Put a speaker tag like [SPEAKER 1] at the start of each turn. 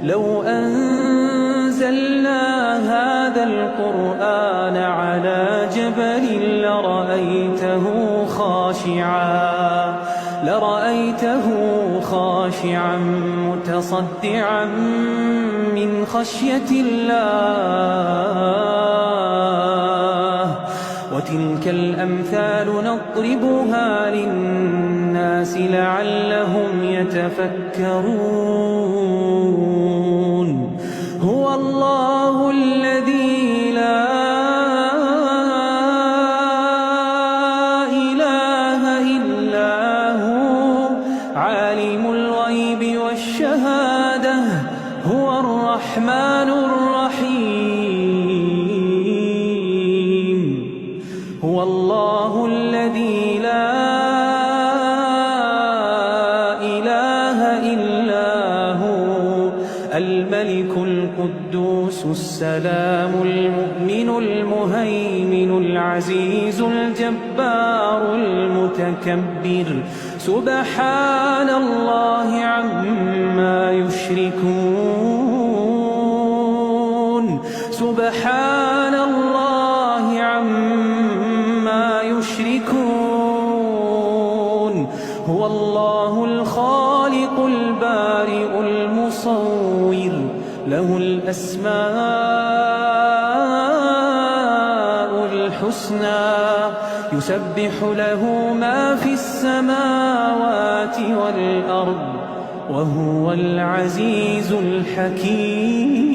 [SPEAKER 1] لو أنزلنا هذا القرآن على جبل لرأيته خاشعا متصدعا من خشية الله. وتلك الأمثال نضربها للناس لعلهم يتفكرون. هو الله الذي لا إله إلا هو عالم الغيب والشهادة هو الرحمن الرحيم. هو الله الذي لا إله إلا هو الملك القدوس السلام المؤمن المهيمن العزيز الجبار المتكبر. سبحان الله عما يشركون. سبحان الله عما يشركون. هو الله الخالق البارئ المصور له الأسماء الحسنى يسبح له ما في السماوات والأرض وهو العزيز الحكيم.